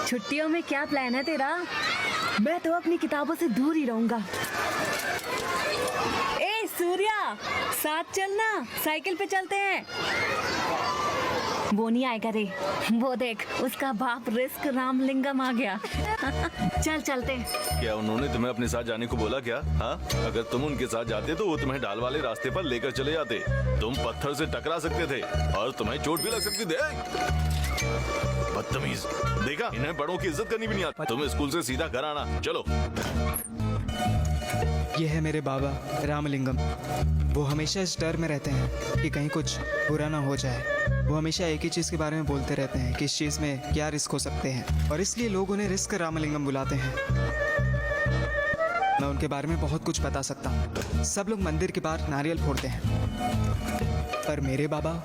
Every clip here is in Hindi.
छुट्टियों में क्या प्लान है तेरा? मैं तो अपनी किताबों से दूर ही रहूंगा। ए सूर्या, साथ चलना, साइकिल पे चलते हैं। वो नहीं आएगा रे, वो देख उसका बाप रिस्क रामलिंगम आ गया। चल चलते। क्या उन्होंने तुम्हें अपने साथ जाने को बोला क्या? हाँ, अगर तुम उनके साथ जाते तो वो तुम्हें ढाल वाले रास्ते पर लेकर चले जाते। तुम पत्थर से टकरा सकते थे और तुम्हें चोट भी लग सकती थी। बदतमीज, देखा, इन्हें बड़ों की इज्जत करनी भी नहीं आती। तुम स्कूल से सीधा घर आना, चलो। ये है मेरे बाबा रामलिंगम। वो हमेशा इस डर में रहते हैं कि कहीं कुछ बुरा ना हो जाए। वो हमेशा एक ही चीज़ के बारे में बोलते रहते हैं कि इस चीज़ में क्या रिस्क हो सकते हैं, और इसलिए लोग उन्हें रिस्क रामलिंगम बुलाते हैं। मैं उनके बारे में बहुत कुछ बता सकता हूँ। सब लोग मंदिर के बाहर नारियल फोड़ते हैं, पर मेरे बाबा,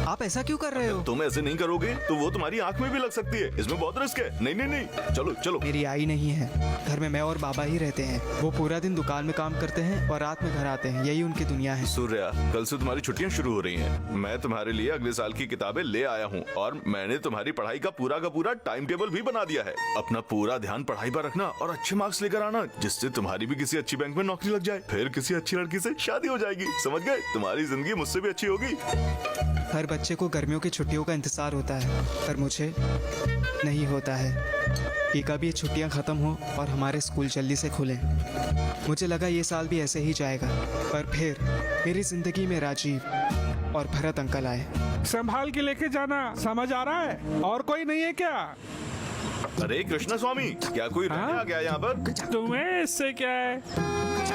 आप ऐसा क्यों कर रहे हो? तुम ऐसे नहीं करोगे तो वो तुम्हारी आंख में भी लग सकती है। इसमें बहुत रिस्क है। नहीं नहीं नहीं, चलो चलो। मेरी आई नहीं है, घर में मैं और बाबा ही रहते हैं। वो पूरा दिन दुकान में काम करते हैं और रात में घर आते हैं, यही उनकी दुनिया है। सूर्या, कल से तुम्हारी छुट्टियां शुरू हो रही हैं। मैं तुम्हारे लिए अगले साल की किताबें ले आया हूँ और मैंने तुम्हारी पढ़ाई का पूरा टाइम टेबल भी बना दिया है। अपना पूरा ध्यान पढ़ाई पर रखना और अच्छे मार्क्स लेकर आना, जिससे तुम्हारी भी किसी अच्छी बैंक में नौकरी लग जाए। फिर किसी अच्छी लड़की से शादी हो जाएगी, समझ गए? तुम्हारी जिंदगी मुझसे भी अच्छी होगी। हर बच्चे को गर्मियों की छुट्टियों का इंतजार होता है, पर मुझे नहीं होता है कि कब ये छुट्टियां खत्म हो और हमारे स्कूल जल्दी से खुलें। मुझे लगा ये साल भी ऐसे ही जाएगा, पर फिर मेरी जिंदगी में राजीव और भरत अंकल आए। संभाल के लेके जाना, समझ आ रहा है? और कोई नहीं है क्या? अरे कृष्णा स्वामी, क्या कोई रहने आ गया यहाँ पर? तुम्हें इससे क्या है?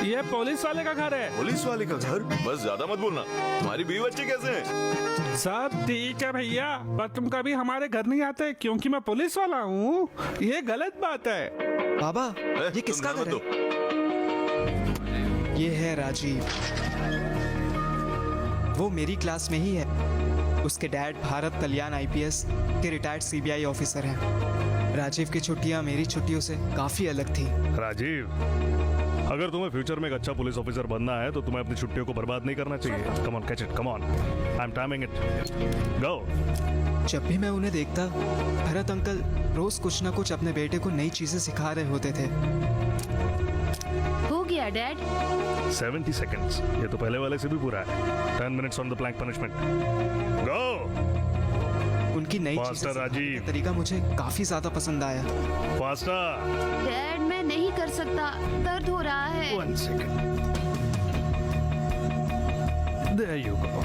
ये पुलिस वाले का घर है। पुलिस वाले का घर? बस ज्यादा मत बोलना। तुम्हारी बीवी बच्चे कैसे हैं? सब ठीक है भैया, पर तुम कभी हमारे घर नहीं आते क्योंकि मैं पुलिस वाला हूँ। ये गलत बात है। बाबा, ये किसका घर है? ये है राजीव। वो मेरी क्लास में ही है। उसके डैड भारत कल्याण IPS के रिटायर्ड CBI ऑफिसर हैं। राजीव की छुट्टियां मेरी छुट्टियों से काफी अलग थी। राजीव, अगर तुम्हें फ्यूचर में एक अच्छा पुलिस ऑफिसर बनना है तो तुम्हें अपनी छुट्टियों को बर्बाद नहीं करना चाहिए। Come on, catch it, come on, I am timing it, go. जब भी मैं उन्हें देखता, भरत अंकल रोज कुछ ना कुछ अपने बेटे को नई चीजें सिखा रहे होते थे। हो गया डैड। 70 सेकेंड्स, ये तो पहले वाले से भी पूरा है। 10 minutes on the plank punishment, go. उनकी नई फास्टर चीजें सिखाने राजीव। का तरीका मुझे काफी ज्यादा पसंद आया। फास्टर। डैड मैं नहीं कर सकता, दर्द हो रहा है। 1 second, there you go.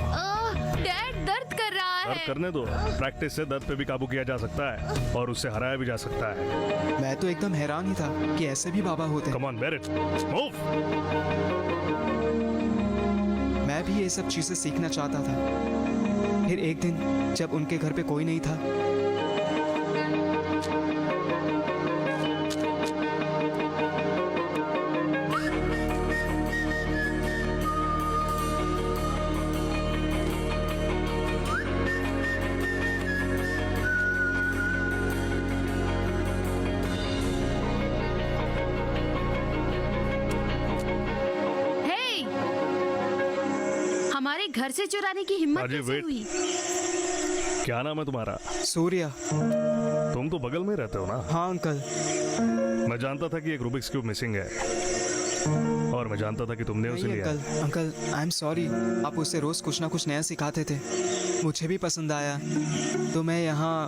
Dad दर्द कर रहा और है। करने दो, प्रैक्टिस से दर्द पे भी काबू किया जा सकता है और उससे हराया भी जा सकता है। मैं तो एकदम हैरान ही था कि ऐसे भी बाबा होते हैं। Come on, bear it, move. मैं भी ये सब चीजें सीखना चाहता था। फिर एक दिन जब उनके घर पे कोई नहीं था, हमारे घर से चुराने की हिम्मत राजीव, कैसे wait. हुई? क्या नाम है तुम्हारा? सूर्या। तुम तो बगल में रहते हो ना? हाँ अंकल। मैं जानता था कि एक रूबिक्स क्यूब मिसिंग है और मैं जानता था कि तुमने उसे नहीं लिया। Uncle, I am sorry. आप उसे रोज कुछ ना कुछ नया सिखाते थे, मुझे भी पसंद आया, तो मैं यहाँ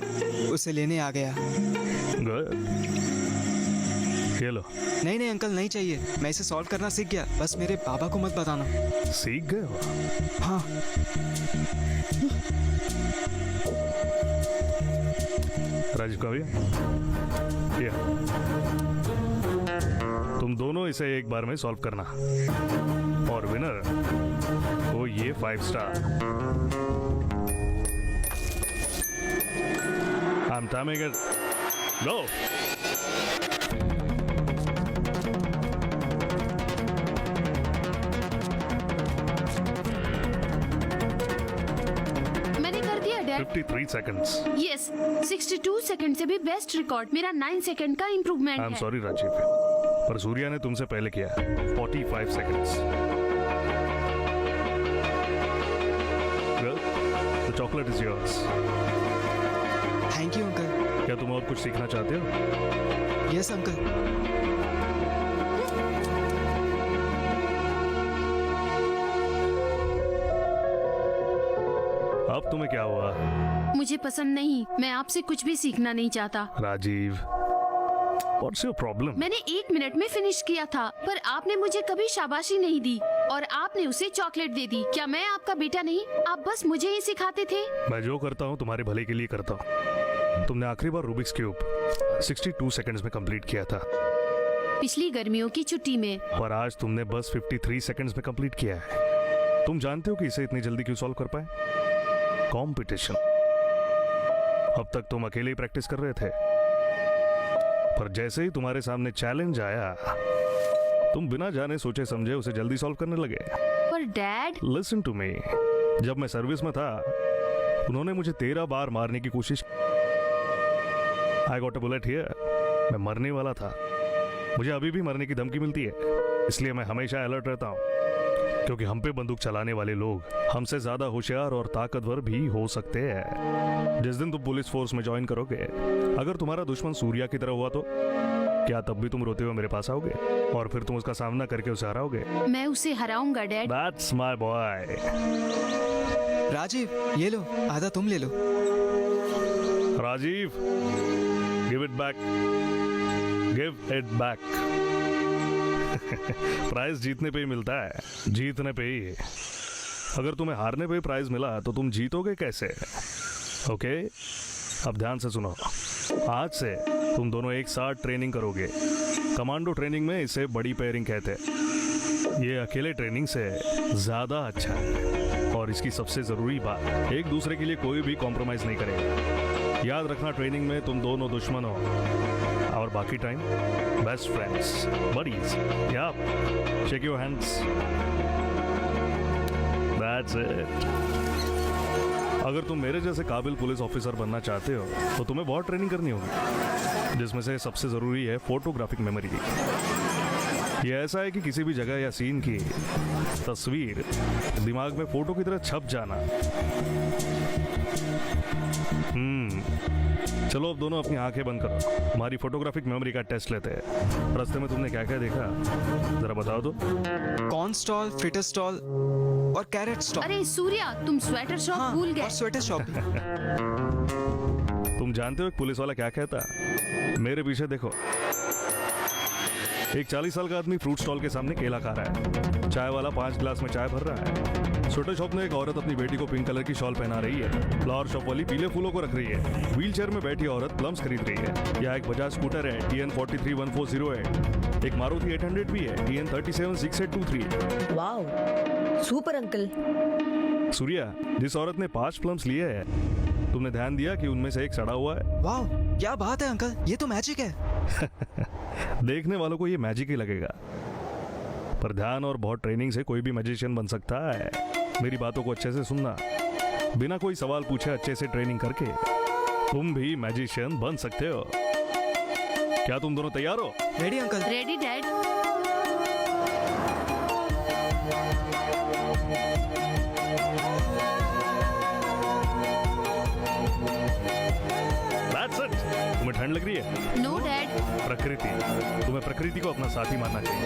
उसे लेने आ गया। Good. ये लो। नहीं अंकल, नहीं चाहिए। मैं इसे सॉल्व करना सीख गया, बस मेरे पापा को मत बताना। सीख गए हो? हाँ। राजीव का भैया, ये तुम दोनों इसे एक बार में सॉल्व करना और विनर वो ये 5 star. I am timing it, go. मैंने कर दिया डैड। 53 सेकंड्स। यस, 62 सेकंड से भी बेस्ट रिकॉर्ड। मेरा 9 सेकंड का इम्प्रूवमेंट आई एम है। सॉरी राजीव, पर सूर्या ने तुमसे पहले किया। 45 seconds. The chocolate is yours. Thank you uncle. क्या तुम और कुछ सीखना चाहते हो? Yes uncle. अब तुम्हें क्या हुआ? मुझे पसंद नहीं, मैं आपसे कुछ भी सीखना नहीं चाहता। Rajiv, what's your problem? मैंने 1 मिनट में फिनिश किया था, पर आपने मुझे कभी शाबाशी नहीं दी और आपने उसे चॉकलेट दे दी। क्या मैं आपका बेटा नहीं? आप बस मुझे ही सिखाते थे। मैं जो करता हूँ तुम्हारे भले के लिए करता हूँ। तुमने आखिरी बार रूबिक्स क्यूब 62 सेकंड्स में कंप्लीट किया था, पिछली गर्मियों की छुट्टी में। और आज तुमने बस 53 सेकंड्स में कंप्लीट किया है। तुम जानते हो कि इसे इतनी जल्दी क्यों सॉल्व कर पाए? कंपटीशन। अब तक तुम अकेले ही प्रैक्टिस कर रहे थे, पर जैसे ही तुम्हारे सामने चैलेंज आया, तुम बिना जाने सोचे समझे उसे जल्दी सॉल्व करने लगे। पर डैड, लिसन टू मी, जब मैं सर्विस में था उन्होंने मुझे 13 बार मारने की कोशिश। I got a bullet here. मैं मरने वाला था। मुझे अभी भी मरने की धमकी मिलती है, इसलिए मैं हमेशा अलर्ट रहता हूँ, क्योंकि हम पे बंदूक चलाने वाले लोग हमसे ज्यादा होशियार और ताकतवर भी हो सकते हैं। जिस दिन तुम पुलिस फोर्स में ज्वाइन करोगे, अगर तुम्हारा दुश्मन सूर्या की तरह हुआ तो क्या तब भी तुम रोते हुए मेरे पास आओगे और फिर तुम उसका सामना करके उसे हराओगे? मैं उसे हराऊंगा dad. That's my boy. Rajeev, ये लो, आधा तुम ले लो। Rajeev, give it back. Give it back. Prize जीतने पे ही मिलता है, जीतने पे ही। अगर तुम्हें हारने पे ही प्राइज मिला तो तुम जीतोगे कैसे? ओके, अब ध्यान से सुनो। आज से तुम दोनों एक साथ ट्रेनिंग करोगे। कमांडो ट्रेनिंग में इसे बड़ी पेयरिंग कहते हैं। ये अकेले ट्रेनिंग से ज्यादा अच्छा है, और इसकी सबसे जरूरी बात, एक दूसरे के लिए कोई भी कॉम्प्रोमाइज नहीं करेगा। याद रखना, ट्रेनिंग में तुम दोनों दुश्मन हो और बाकी टाइम बेस्ट फ्रेंड्स, बडीज। या shake your hands. That's it. अगर तुम मेरे जैसे काबिल पुलिस ऑफिसर बनना चाहते हो तो तुम्हें बहुत ट्रेनिंग करनी होगी, जिसमें से सबसे जरूरी है फोटोग्राफिक मेमोरी। ये ऐसा है कि किसी भी जगह या सीन की तस्वीर दिमाग में फोटो की तरह छप जाना। चलो अब दोनों अपनी आंखें बंद करो, हमारी फोटोग्राफिक मेमोरी का टेस्ट लेते हैं। रास्ते में तुमने क्या क्या देखा, जरा बताओ तो। कॉर्न स्टॉल, फ्रिटर स्टॉल और कैरेट स्टॉल। अरे सूर्या, तुम स्वेटर शॉप हाँ, भूल और गए। स्वेटर शॉप भी। तुम जानते हो एक पुलिस वाला क्या कहता? मेरे पीछे देखो। एक 40 साल का आदमी फ्रूट स्टॉल के सामने केला खा रहा है। चाय वाला 5 गिलास में चाय भर रहा है। स्वेटर शॉप में एक औरत अपनी बेटी को पिंक कलर की शॉल पहना रही है। फ्लावर शॉप वाली पीले फूलों को रख रही है। व्हील चेयर में बैठी औरत प्लम्स खरीद रही है। यहाँ एक बजाज स्कूटर है, TN 431408। एक मारुति 800 भी है, TN 376823। Wow, super uncle. Surya, जिस औरत ने 5 प्लम्स लिए हैं, तुमने ध्यान दिया कि उनमें से एक सड़ा हुआ है? वाह, क्या बात है अंकल, ये तो मैजिक है। देखने वालों को ये मैजिक ही लगेगा, पर ध्यान और बहुत ट्रेनिंग से कोई भी मैजिशियन बन सकता है। मेरी बातों को अच्छे से सुनना। बिना कोई सवाल पूछे अच्छे से ट्रेनिंग करके तुम भी मैजिशियन बन सकते हो। क्या तुम दोनों तैयार हो? Ready uncle. Ready dad. That's it. तुम्हें ठंड लग रही है? No dad. प्रकृति, तुम्हें प्रकृति को अपना साथी मानना चाहिए।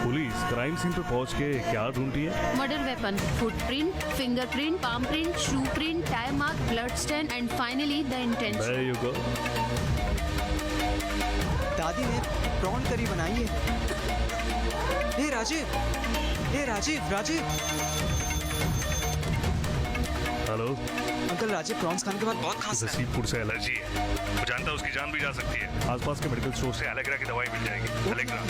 पुलिस क्राइम सीन पे पहुंच के क्या ढूंढती है? Murder weapon, footprint, fingerprint, palm print, shoe print, tyre mark, blood stain and finally the intention. There you go. दादी ने प्रॉन करी बनाई है। Hey Rajeev, hey Rajeev, Rajeev. Hello, uncle, Rajeev prawns खाने के बाद बहुत खांस उसे रहा है। सी फूड से एलर्जी है। वो जानता है उसकी जान भी जा सकती है। आसपास के मेडिकल स्टोर से एलेग्रा की दवाई मिल जाएगी। एलेग्रा।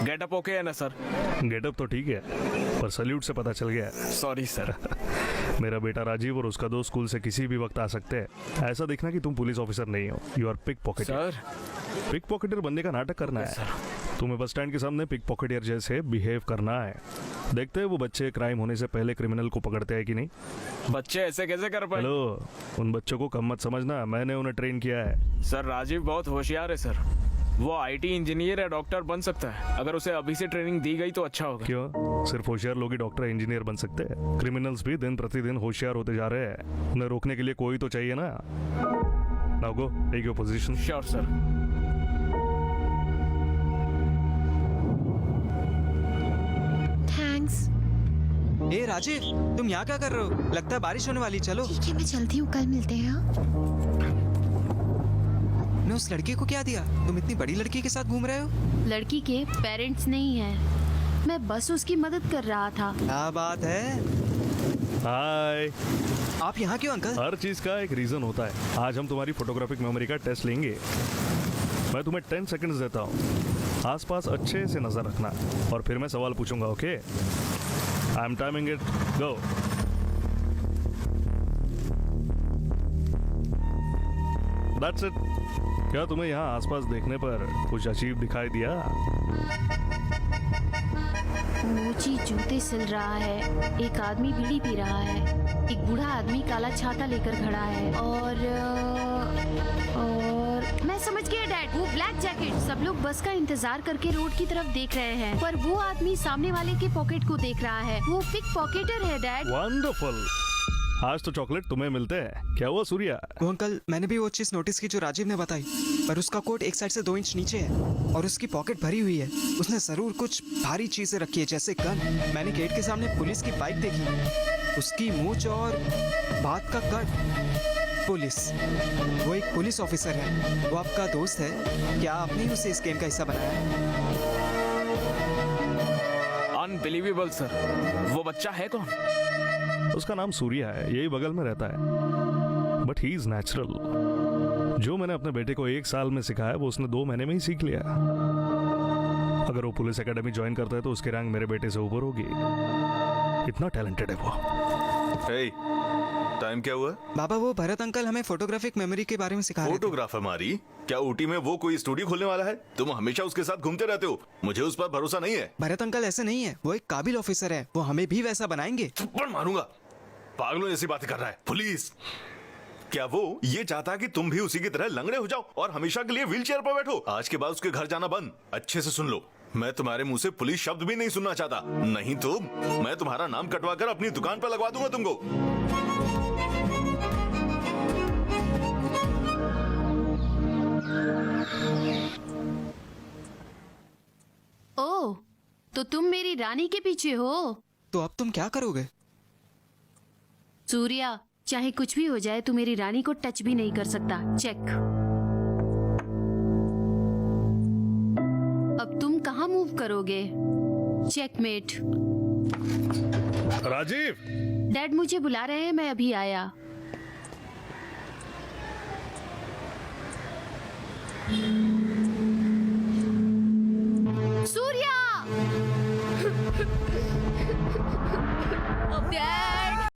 गेटअप ओके है ना सर? गेटअप तो ठीक है, पर सल्यूट से पता चल गया। Sorry sir. मेरा बेटा राजीव और उसका दोस्त स्कूल से किसी भी वक्त आ सकते हैं। ऐसा देखना कि तुम पुलिस ऑफिसर नहीं हो, you are pick pocketer. Sir pick pocketer बनने का नाटक करना है। तुम्हें बस स्टैंड के सामने पिक पॉकेटर जैसे बिहेव करना है। देखते हैं वो बच्चे क्राइम होने से पहले क्रिमिनल को पकड़ते हैं कि नहीं। बच्चे ऐसे कैसे कर पाए? हेलो, उन बच्चों को कम मत समझना, मैंने उन्हें ट्रेन किया है। सर राजीव बहुत होशियार है सर। वो आईटी इंजीनियर या डॉक्टर बन सकता है। अगर उसे अभी से ट्रेनिंग दी गई तो अच्छा होगा। क्यों? सिर्फ होशियार लोग ही डॉक्टर इंजीनियर बन सकते हैं? क्रिमिनल्स भी दिन प्रतिदिन होशियार होते जा रहे हैं। उन्हें रोकने के लिए कोई तो चाहिए ना। Now go, take your position. Sure sir. Thanks. ए राजीव, तुम यहाँ क्या कर रहे हो? लगता है बारिश होने वाली। चलो। ठीक है, मैं चलती हूँ, कल मिलते हैं। ने उस लड़की को क्या दिया? तुम इतनी बड़ी लड़की के साथ घूम रहे हो? लड़की के पेरेंट्स नहीं हैं। मैं बस उसकी मदद कर रहा था। क्या बात है? हाय। आप यहाँ क्यों अंकल? हर चीज का एक रीजन होता है। आज हम तुम्हारी फोटोग्राफिक मेमोरी का टेस्ट लेंगे। मैं तुम्हें 10 सेकंड्स देता हूँ, आसपास अच्छे से नजर रखना और फिर मैं सवाल पूछूंगा। Okay, I am timing it, go. That's it. क्या तुम्हें यहाँ आसपास देखने पर कुछ अजीब दिखाई दिया? ऊंची जूते सिल रहा है, एक आदमी बीड़ी पी रहा है, एक बूढ़ा आदमी काला छाता लेकर खड़ा है और मैं समझ गया डैड, वो ब्लैक जैकेट। सब लोग बस का इंतजार करके रोड की तरफ देख रहे हैं, पर वो आदमी सामने वाले के पॉकेट को देख रहा है। वो पिक पॉकेटर है डैड। वंडरफुल। आज तो चॉकलेट तुम्हें मिलते हैं। क्या हुआ सूर्या? वो अंकल, मैंने भी वो चीज नोटिस की जो राजीव ने बताई, पर उसका कोट एक साइड से 2 इंच नीचे है और उसकी पॉकेट भरी हुई है। उसने जरूर कुछ भारी चीजें रखी है, जैसे गन। मैंने गेट के सामने पुलिस की बाइक देखी, उसकी मूंछ और बात का कट। पुलिस, वो एक पुलिस ऑफिसर है। वो आपका दोस्त है? क्या आपने ही उसे इस गेम का हिस्सा बनाया? Unbelievable sir. वो बच्चा है कौन? उसका नाम सूर्या है, यही बगल में रहता है, बट ही इज नेचुरल। जो मैंने अपने बेटे को 1 साल में सिखाया वो उसने 2 महीने में ही सीख लिया। अगर वो पुलिस एकेडमी ज्वाइन करता है तो उसकी रैंक मेरे बेटे से ऊपर होगी। इतना टैलेंटेड है वो। हे, टाइम क्या हुआ? बाबा, वो भरत अंकल हमें फोटोग्राफिक मेमोरी के बारे में सिखा रहे थे। फोटोग्राफ हमारी? क्या ऊटी में वो कोई स्टूडियो खोलने वाला है? तुम हमेशा उसके साथ घूमते रहते हो, मुझे उस पर भरोसा नहीं है। भरत अंकल ऐसे नहीं है, वो एक काबिल ऑफिसर है। वो हमें भी वैसा बनाएंगे। थप्पड़ मारूंगा। पागलों जैसी बातें कर रहा है। पुलिस, क्या वो ये चाहता है कि तुम भी उसी की तरह लंगड़े हो जाओ और हमेशा के लिए व्हील चेयर पर बैठो? आज के बाद उसके घर जाना बंद। अच्छे से सुन लो, मैं तुम्हारे मुंह से पुलिस शब्द भी नहीं सुनना चाहता, नहीं तो मैं तुम्हारा नाम कटवा कर अपनी दुकान पर लगवा दूंगा तुमको। ओह, तो तुम मेरी रानी के पीछे हो? तो अब तुम क्या करोगे? सूर्या, चाहे कुछ भी हो जाए, तू मेरी रानी को टच भी नहीं कर सकता। चेक। अब तुम कहाँ मूव करोगे? चेकमेट। राजीव, डैड मुझे बुला रहे हैं, मैं अभी आया।